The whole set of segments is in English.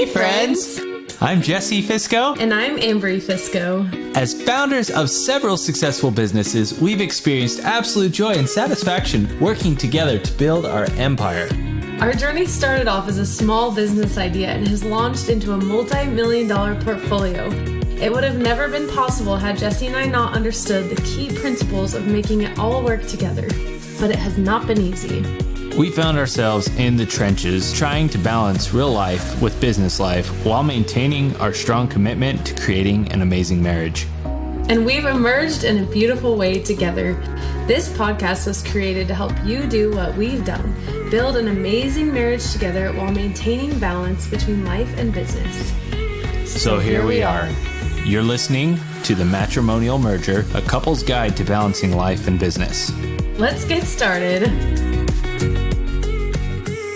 Hey, friends! I'm Jesse Fisco. And I'm Ambry Fisco. As founders of several successful businesses, we've experienced absolute joy and satisfaction working together to build our empire. Our journey started off as a small business idea and has launched into a multi-million-dollar portfolio. It would have never been possible had Jesse and I not understood the key principles of making it all work together. But it has not been easy. We found ourselves in the trenches trying to balance real life with business life while maintaining our strong commitment to creating an amazing marriage. And we've emerged in a beautiful way together. This podcast was created to help you do what we've done, build an amazing marriage together while maintaining balance between life and business. So here we are. You're listening to the Matrimonial Merger, a couple's guide to balancing life and business. Let's get started.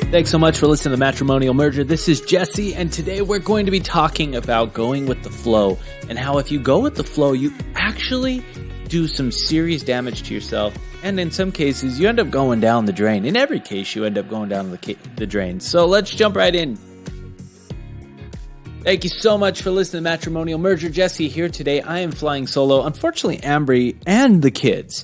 Thanks so much for listening to the Matrimonial Merger. This is Jesse, and today we're going to be talking about going with the flow and how if you go with the flow, you actually do some serious damage to yourself, and in some cases, you end up going down the drain. In every case, you end up going down the drain. So let's jump right in. Thank you so much for listening to Matrimonial Merger. Jesse here today. I am flying solo. Unfortunately, Ambry and the kids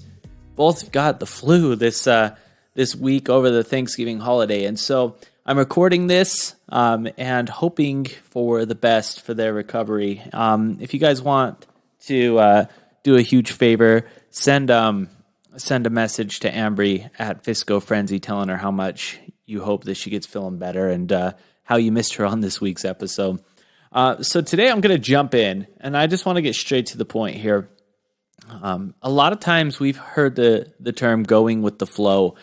both got the flu this week over the Thanksgiving holiday. And so I'm recording this and hoping for the best for their recovery. If you guys want to do a huge favor, send a message to Ambry at Fisco Frenzy telling her how much you hope that she gets feeling better and how you missed her on this week's episode. So today I'm going to jump in, and I just want to get straight to the point here. A lot of times we've heard the term going with the flow,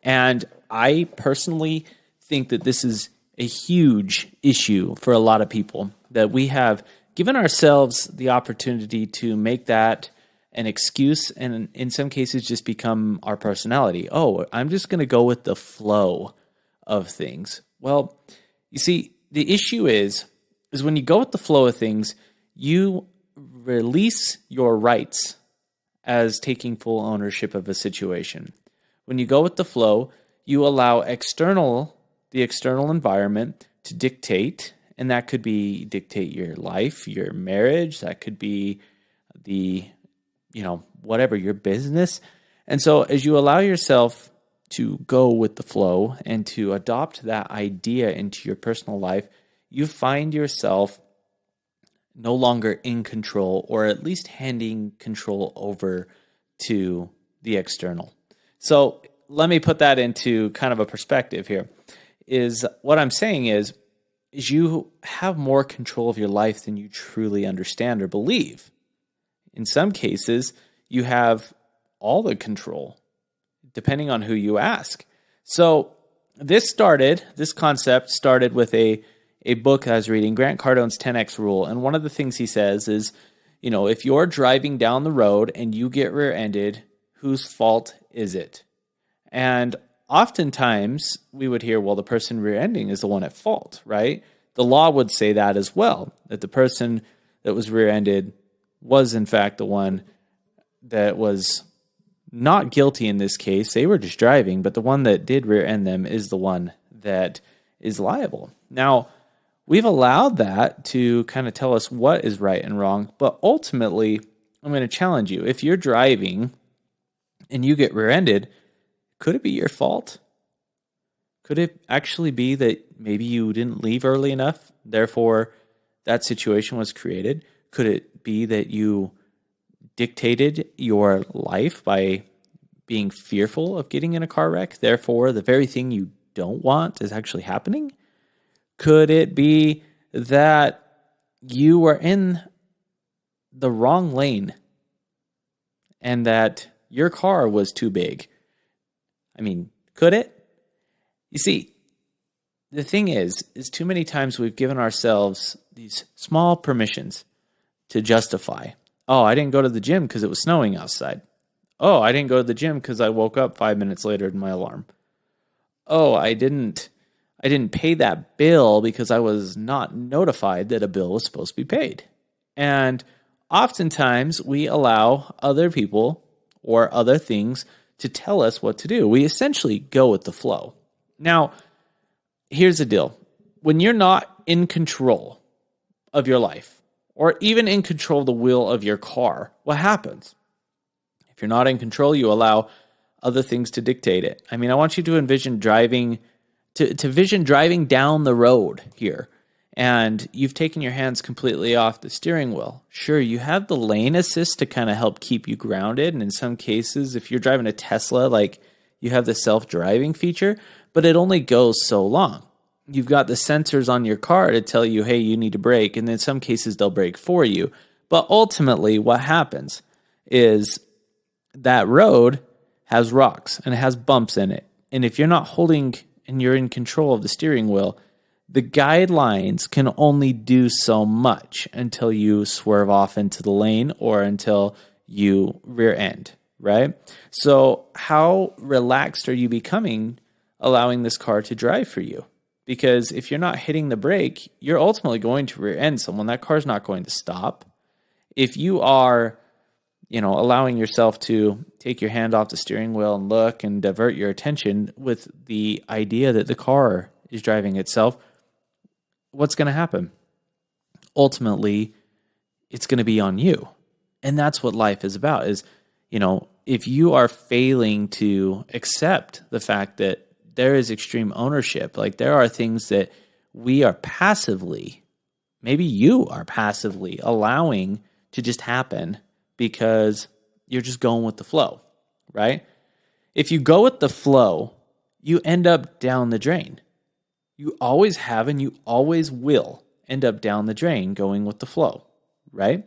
and I personally think that this is a huge issue for a lot of people, that we have given ourselves the opportunity to make that an excuse and in some cases just become our personality. Oh, I'm just going to go with the flow of things. Well, you see, the issue is when you go with the flow of things, you release your rights as taking full ownership of a situation. When you go with the flow, you allow the external environment to dictate, and that could be dictate your life, your marriage, that could be whatever, your business. And so as you allow yourself to go with the flow and to adopt that idea into your personal life, you find yourself no longer in control, or at least handing control over to the external. So let me put that into kind of a perspective here. Is what I'm saying is you have more control of your life than you truly understand or believe. In some cases, you have all the control, depending on who you ask. So this concept started with a book I was reading, Grant Cardone's 10X Rule. And one of the things he says is, if you're driving down the road and you get rear-ended, whose fault is it? And oftentimes we would hear, well, the person rear-ending is the one at fault, right? The law would say that as well, that the person that was rear-ended was in fact the one that was not guilty in this case. They were just driving, but the one that did rear-end them is the one that is liable. Now, we've allowed that to kind of tell us what is right and wrong, but ultimately, I'm going to challenge you. If you're driving and you get rear-ended, could it be your fault? Could it actually be that maybe you didn't leave early enough, therefore that situation was created? Could it be that you dictated your life by being fearful of getting in a car wreck, therefore the very thing you don't want is actually happening? Could it be that you were in the wrong lane and that your car was too big? I mean, could it? You see, the thing is too many times we've given ourselves these small permissions to justify. Oh, I didn't go to the gym because it was snowing outside. Oh, I didn't go to the gym because I woke up 5 minutes later than my alarm. Oh, I didn't pay that bill because I was not notified that a bill was supposed to be paid. And oftentimes we allow other people or other things to tell us what to do. We essentially go with the flow. Now, here's the deal. When you're not in control of your life, or even in control of the wheel of your car, what happens? If you're not in control, you allow other things to dictate it. I mean, I want you to envision driving, to vision driving down the road here, and you've taken your hands completely off the steering wheel. Sure, you have the lane assist to kind of help keep you grounded, and in some cases, if you're driving a Tesla, like, you have the self-driving feature, but it only goes so long. You've got the sensors on your car to tell you, hey, you need to brake, and in some cases, they'll brake for you. But ultimately, what happens is that road has rocks and it has bumps in it. And if you're not holding and you're in control of the steering wheel, the guidelines can only do so much until you swerve off into the lane or until you rear end, right? So how relaxed are you becoming allowing this car to drive for you? Because if you're not hitting the brake, you're ultimately going to rear end someone. That car's not going to stop. If you are, allowing yourself to take your hand off the steering wheel and look and divert your attention with the idea that the car is driving itself, what's going to happen? Ultimately, it's going to be on you. And that's what life is about is, if you are failing to accept the fact that there is extreme ownership, like there are things that we are passively, maybe you are passively allowing to just happen because you're just going with the flow, right? If you go with the flow, you end up down the drain. You always have and you always will end up down the drain going with the flow, right?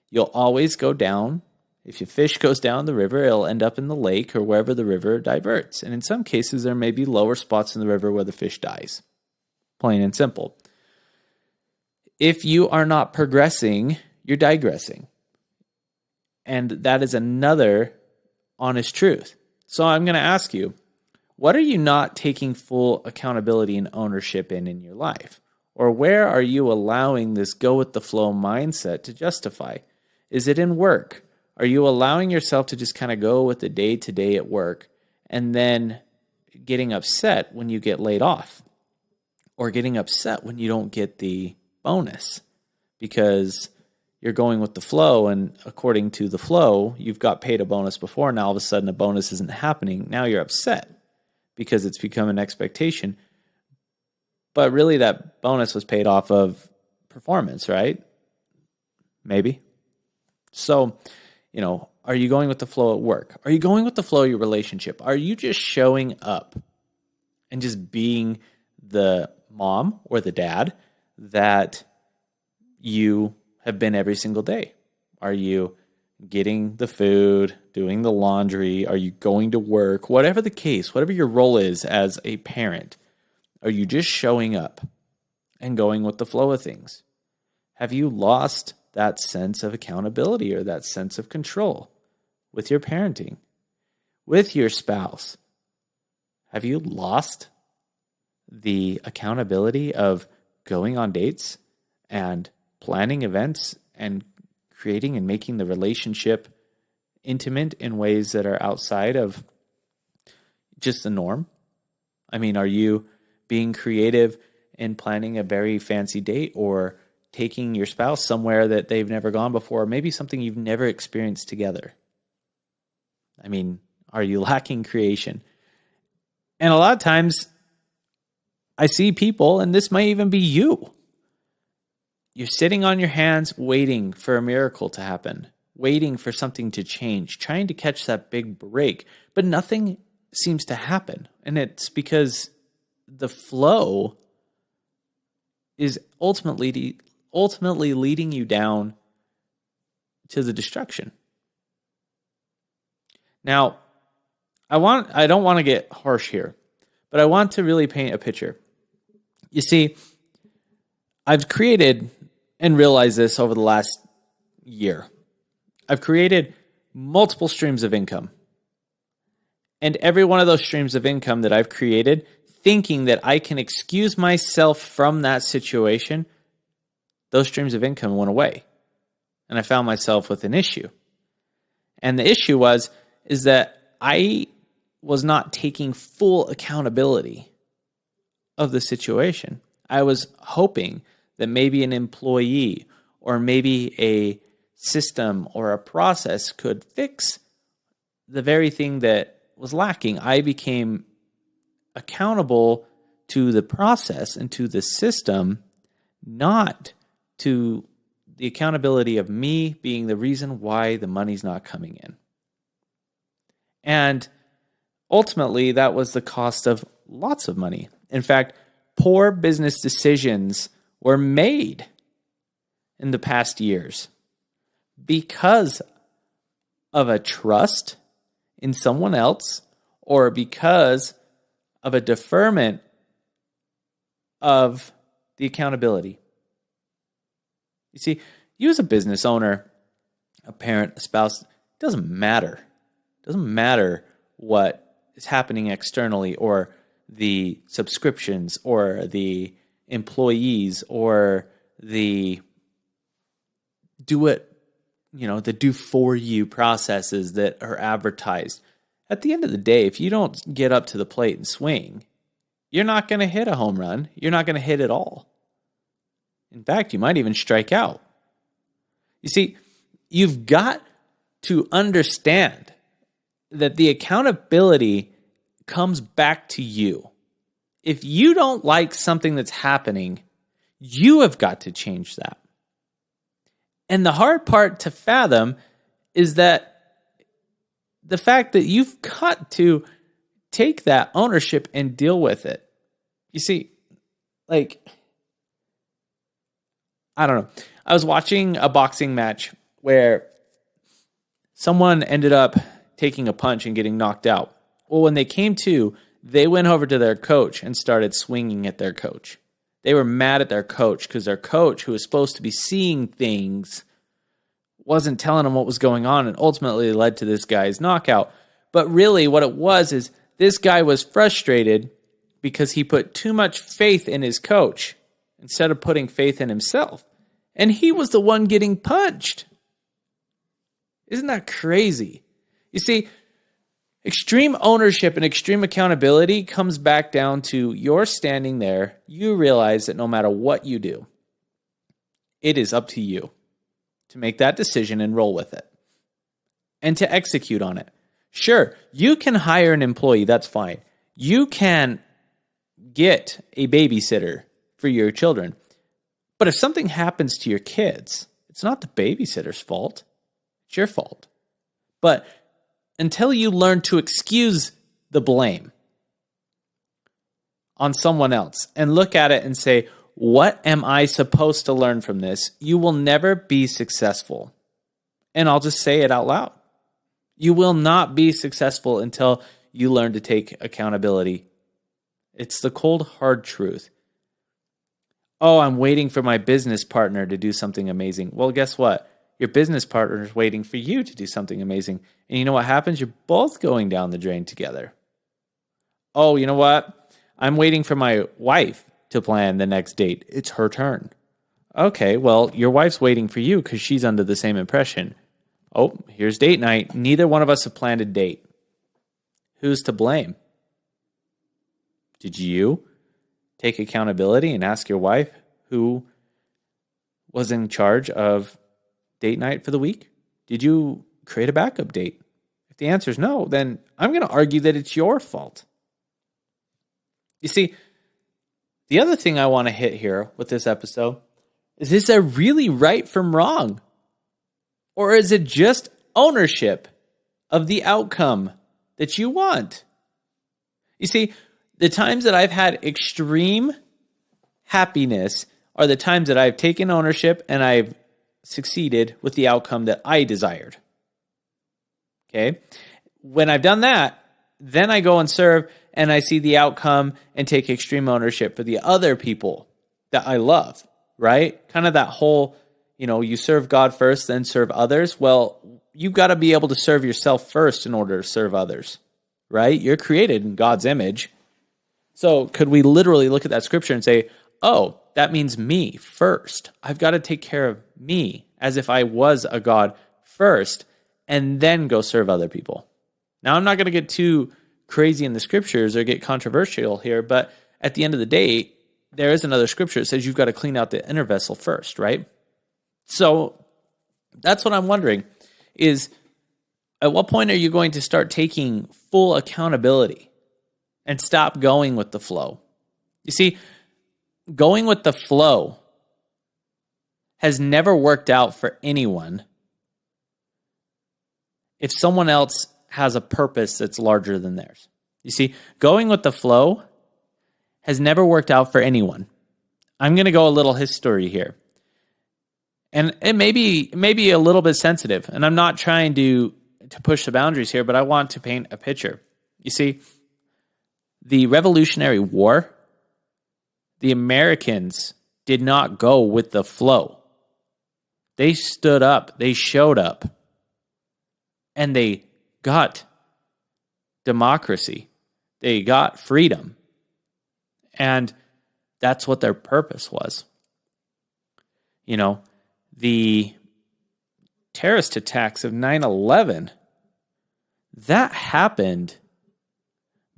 You'll always go down. If your fish goes down the river, it'll end up in the lake or wherever the river diverts. And in some cases, there may be lower spots in the river where the fish dies. Plain and simple. If you are not progressing, you're digressing. And that is another honest truth. So I'm going to ask you, what are you not taking full accountability and ownership in your life? Or where are you allowing this go with the flow mindset to justify? Is it in work? Are you allowing yourself to just kind of go with the day-to-day at work and then getting upset when you get laid off? Or getting upset when you don't get the bonus because you're going with the flow, and according to the flow, you've got paid a bonus before, and now all of a sudden a bonus isn't happening. Now you're upset because it's become an expectation. But really that bonus was paid off of performance, right? Maybe. So, are you going with the flow at work? Are you going with the flow of your relationship? Are you just showing up and just being the mom or the dad that you have been every single day? Are you getting the food, doing the laundry? Are you going to work? Whatever the case, whatever your role is as a parent, are you just showing up and going with the flow of things? Have you lost that sense of accountability or that sense of control with your parenting, with your spouse? Have you lost the accountability of going on dates and planning events and creating and making the relationship intimate in ways that are outside of just the norm? I mean, are you being creative in planning a very fancy date or taking your spouse somewhere that they've never gone before, or maybe something you've never experienced together? I mean, are you lacking creation? And a lot of times I see people, and this might even be you, you're sitting on your hands waiting for a miracle to happen, waiting for something to change, trying to catch that big break, but nothing seems to happen. And it's because the flow is ultimately leading you down to the destruction. Now, I don't want to get harsh here, but I want to really paint a picture. You see, I've created and realized this over the last year. I've created multiple streams of income. And every one of those streams of income that I've created, thinking that I can excuse myself from that situation, those streams of income went away. And I found myself with an issue. And the issue is that I was not taking full accountability of the situation. I was hoping that maybe an employee or maybe a system or a process could fix the very thing that was lacking. I became accountable to the process and to the system, not to the accountability of me being the reason why the money's not coming in. And ultimately, that was the cost of lots of money. In fact, poor business decisions were made in the past years because of a trust in someone else or because of a deferment of the accountability. You see, you as a business owner, a parent, a spouse, it doesn't matter. It doesn't matter what is happening externally or the subscriptions or the employees or the the do for you processes that are advertised. At the end of the day, if you don't get up to the plate and swing, you're not going to hit a home run. You're not going to hit at all. In fact, you might even strike out. You see, you've got to understand that the accountability comes back to you. If you don't like something that's happening, you have got to change that. And the hard part to fathom is that the fact that you've got to take that ownership and deal with it. You see, I don't know. I was watching a boxing match where someone ended up taking a punch and getting knocked out. Well, when they came to, they went over to their coach and started swinging at their coach. They were mad at their coach because their coach, who was supposed to be seeing things, wasn't telling them what was going on, and ultimately led to this guy's knockout. But really what it was is this guy was frustrated because he put too much faith in his coach instead of putting faith in himself. And he was the one getting punched. Isn't that crazy? You see, extreme ownership and extreme accountability comes back down to you're standing there. You realize that no matter what you do, it is up to you to make that decision and roll with it and to execute on it. Sure, you can hire an employee. That's fine. You can get a babysitter for your children. But if something happens to your kids, it's not the babysitter's fault. It's your fault. But until you learn to excuse the blame on someone else and look at it and say, what am I supposed to learn from this? You will never be successful. And I'll just say it out loud. You will not be successful until you learn to take accountability. It's the cold, hard truth. Oh, I'm waiting for my business partner to do something amazing. Well, guess what? Your business partner is waiting for you to do something amazing. And you know what happens? You're both going down the drain together. Oh, you know what? I'm waiting for my wife to plan the next date. It's her turn. Okay, well, your wife's waiting for you because she's under the same impression. Oh, here's date night. Neither one of us have planned a date. Who's to blame? Did you take accountability and ask your wife who was in charge of date night for the week? Did you create a backup date? If the answer is no, then I'm going to argue that it's your fault. You see, the other thing I want to hit here with this episode is it really right from wrong? Or is it just ownership of the outcome that you want? You see, the times that I've had extreme happiness are the times that I've taken ownership and I've succeeded with the outcome that I desired. Okay? When I've done that, then I go and serve and I see the outcome and take extreme ownership for the other people that I love, right? Kind of that whole, you serve God first, then serve others. Well, you've got to be able to serve yourself first in order to serve others, right? You're created in God's image. So could we literally look at that scripture and say, oh, that means me first. I've got to take care of me as if I was a God first and then go serve other people. Now, I'm not going to get too crazy in the scriptures or get controversial here, but at the end of the day, there is another scripture that says you've got to clean out the inner vessel first, right? So that's what I'm wondering is, at what point are you going to start taking full accountability and stop going with the flow? You see, going with the flow has never worked out for anyone if someone else has a purpose that's larger than theirs. You see, going with the flow has never worked out for anyone. I'm going to go a little history here. And it may be a little bit sensitive, and I'm not trying to push the boundaries here, but I want to paint a picture. You see, the Revolutionary War, the Americans did not go with the flow. They stood up, they showed up, and they got democracy. They got freedom. And that's what their purpose was. You know, the terrorist attacks of 9/11, that happened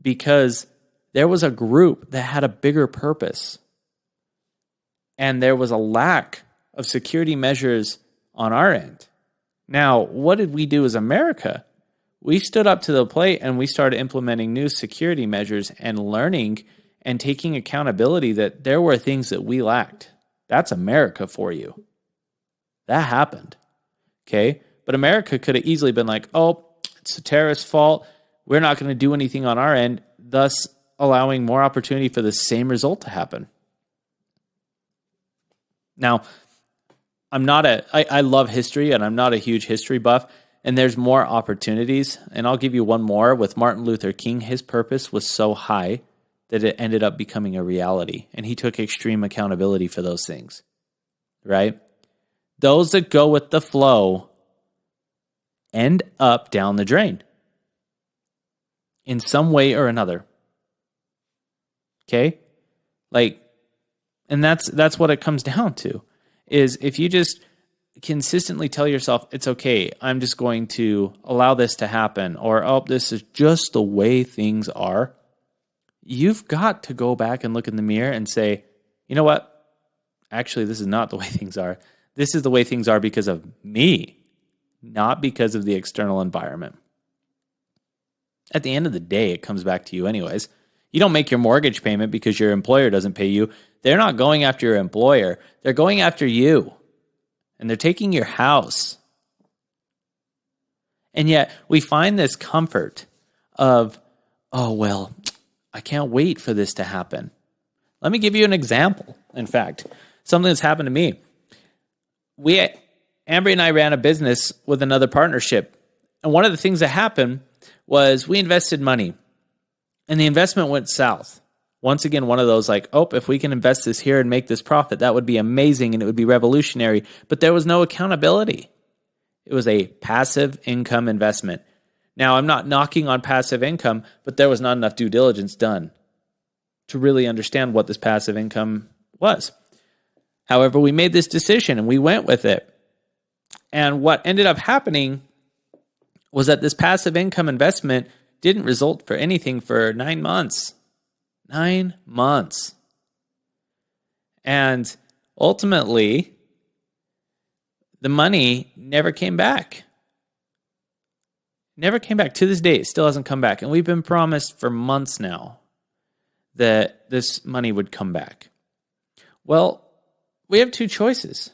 because there was a group that had a bigger purpose. And there was a lack of security measures on our end. Now, what did we do as America? We stood up to the plate and we started implementing new security measures and learning and taking accountability that there were things that we lacked. That's America for you. That happened. Okay? But America could have easily been like, oh, it's a terrorist's fault. We're not going to do anything on our end, thus allowing more opportunity for the same result to happen. Now, I love history, and I'm not a huge history buff, and there's more opportunities. And I'll give you one more. With Martin Luther King, his purpose was so high that it ended up becoming a reality, and he took extreme accountability for those things, right? Those that go with the flow end up down the drain in some way or another. Okay? And that's what it comes down to, is if you just consistently tell yourself, it's okay, I'm just going to allow this to happen, or, oh, this is just the way things are, you've got to go back and look in the mirror and say, you know what? Actually, this is not the way things are. This is the way things are because of me, not because of the external environment. At the end of the day, it comes back to you anyways. You don't make your mortgage payment because your employer doesn't pay you. They're not going after your employer. They're going after you. And they're taking your house. And yet we find this comfort of, oh, well, I can't wait for this to happen. Let me give you an example. In fact, something that's happened to me. Ambry and I ran a business with another partnership. And one of the things that happened was we invested money. And the investment went south. Once again, one of those like, oh, if we can invest this here and make this profit, that would be amazing and it would be revolutionary. But there was no accountability. It was a passive income investment. Now, I'm not knocking on passive income, but there was not enough due diligence done to really understand what this passive income was. However, we made this decision and we went with it. And what ended up happening was that this passive income investment didn't result for anything for 9 months. 9 months. And ultimately, the money never came back. Never came back. To this day, it still hasn't come back. And we've been promised for months now that this money would come back. Well, we have two choices.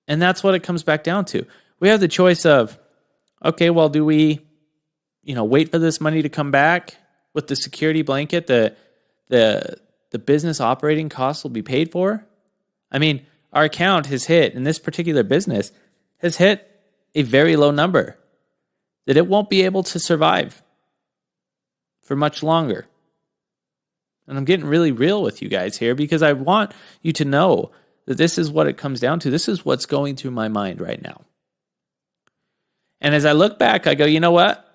And that's what it comes back down to. We have the choice of, okay, well, do we, wait for this money to come back with the security blanket that the business operating costs will be paid for? I mean, our account has hit, in this particular business, has hit a very low number that it won't be able to survive for much longer. And I'm getting really real with you guys here because I want you to know that this is what it comes down to. This is what's going through my mind right now. And as I look back, I go, you know what?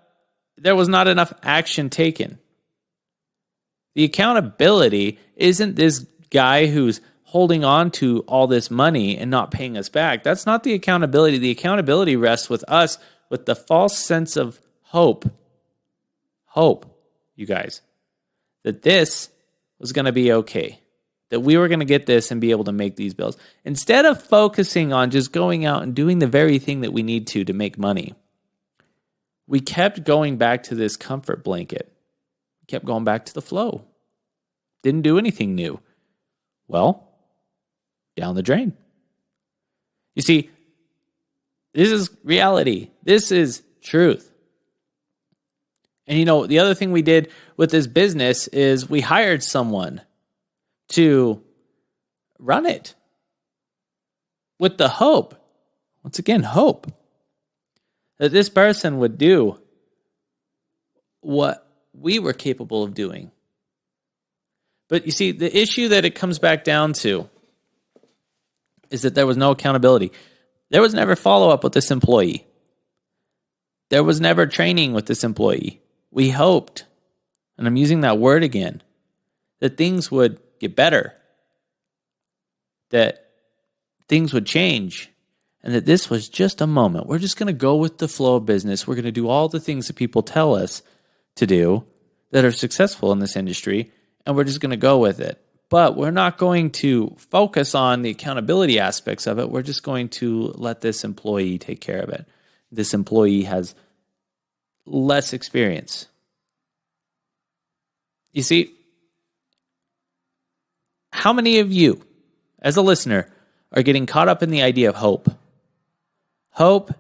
There was not enough action taken. The accountability isn't this guy who's holding on to all this money and not paying us back. That's not the accountability. The accountability rests with us with the false sense of hope. Hope, you guys, that this was going to be okay. that we were going to get this and be able to make these bills. Instead of focusing on just going out and doing the very thing that we need to make money, we kept going back to this comfort blanket. Kept going back to the flow. Didn't do anything new. Well, down the drain. You see, this is reality. This is truth. And the other thing we did with this business is we hired someone to run it with the hope, once again, hope, that this person would do what we were capable of doing. But you see, the issue that it comes back down to is that there was no accountability. There was never follow-up with this employee. There was never training with this employee. We hoped, and I'm using that word again, that things would get better, that things would change, and that this was just a moment. We're just going to go with the flow of business. We're going to do all the things that people tell us to do that are successful in this industry, and we're just going to go with it. But we're not going to focus on the accountability aspects of it. We're just going to let this employee take care of it. This employee has less experience. You see, how many of you, as a listener, are getting caught up in the idea of hope? Hope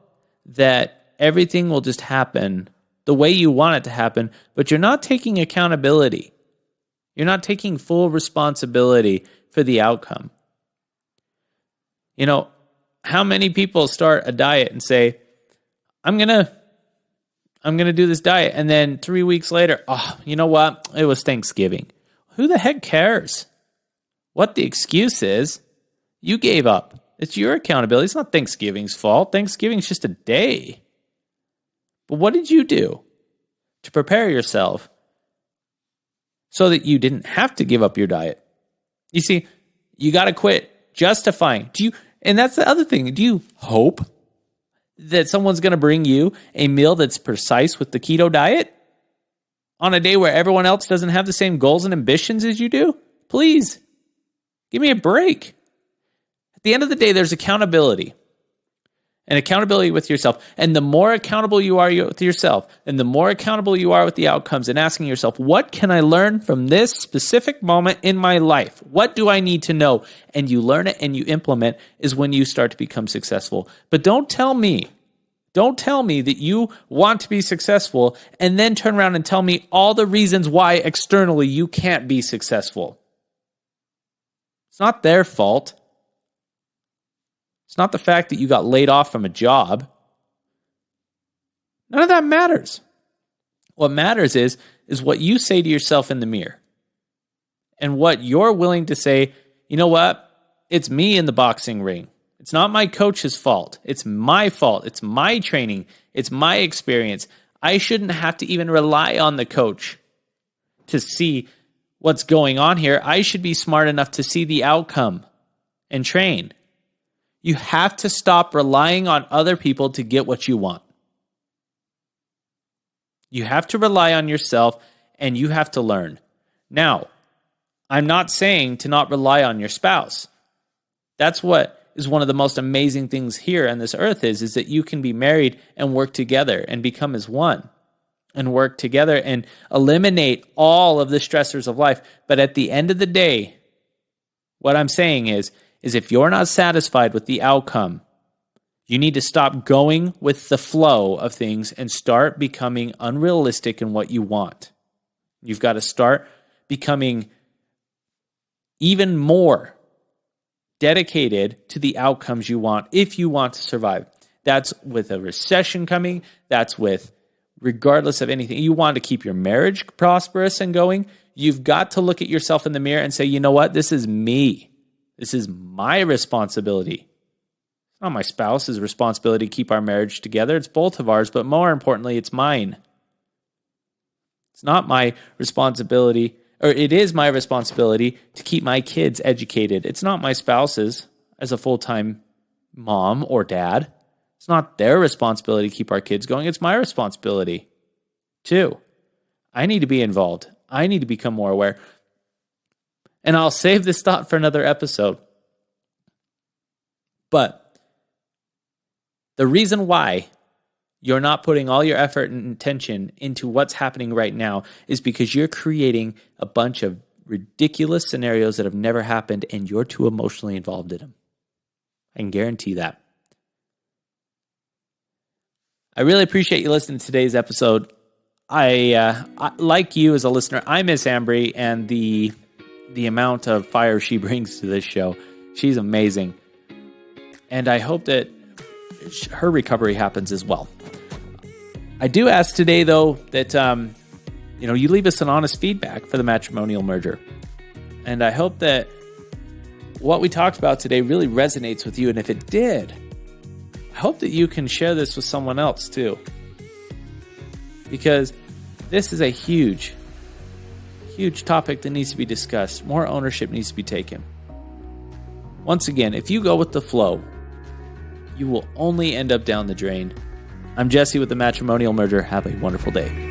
that everything will just happen the way you want it to happen, but you're not taking accountability. You're not taking full responsibility for the outcome. How many people start a diet and say, I'm going to do this diet, and then 3 weeks later, you know what? It was Thanksgiving. Who the heck cares what the excuse is? You gave up. It's your accountability. It's not Thanksgiving's fault. Thanksgiving's just a day. But what did you do to prepare yourself so that you didn't have to give up your diet? You see, you got to quit justifying. And that's the other thing. Do you hope that someone's going to bring you a meal that's precise with the keto diet on a day where everyone else doesn't have the same goals and ambitions as you do? Please, give me a break. At the end of the day, there's accountability. And accountability with yourself. And the more accountable you are with yourself, and the more accountable you are with the outcomes, and asking yourself, what can I learn from this specific moment in my life? What do I need to know? And you learn it and you implement is when you start to become successful. But don't tell me that you want to be successful and then turn around and tell me all the reasons why externally you can't be successful. It's not their fault. It's not the fact that you got laid off from a job. None of that matters. What matters is what you say to yourself in the mirror. And what you're willing to say, you know what? It's me in the boxing ring. It's not my coach's fault. It's my fault. It's my training. It's my experience. I shouldn't have to even rely on the coach to see what's going on here. I should be smart enough to see the outcome and train. You have to stop relying on other people to get what you want. You have to rely on yourself, and you have to learn. Now, I'm not saying to not rely on your spouse. That's what is one of the most amazing things here on this earth is that you can be married and work together and become as one and work together and eliminate all of the stressors of life. But at the end of the day, what I'm saying is if you're not satisfied with the outcome, you need to stop going with the flow of things and start becoming unrealistic in what you want. You've got to start becoming even more dedicated to the outcomes you want if you want to survive. That's with a recession coming. That's with regardless of anything. You want to keep your marriage prosperous and going. You've got to look at yourself in the mirror and say, you know what? This is me. This is my responsibility. It's not my spouse's responsibility to keep our marriage together. It's both of ours, but more importantly, it's mine. It's not my responsibility, or it is my responsibility to keep my kids educated. It's not my spouse's as a full-time mom or dad. It's not their responsibility to keep our kids going. It's my responsibility too. I need to be involved. I need to become more aware. And I'll save this thought for another episode. But the reason why you're not putting all your effort and attention into what's happening right now is because you're creating a bunch of ridiculous scenarios that have never happened and you're too emotionally involved in them. I can guarantee that. I really appreciate you listening to today's episode. I like you as a listener, I miss Ambry and the amount of fire she brings to this show. She's amazing. And I hope that her recovery happens as well. I do ask today, though, that you leave us an honest feedback for the Matrimonial Merger. And I hope that what we talked about today really resonates with you. And if it did, I hope that you can share this with someone else too. Because this is a huge, huge topic that needs to be discussed. More ownership needs to be taken. Once again, if you go with the flow, you will only end up down the drain. I'm Jesse with the Matrimonial Merger. Have a wonderful day.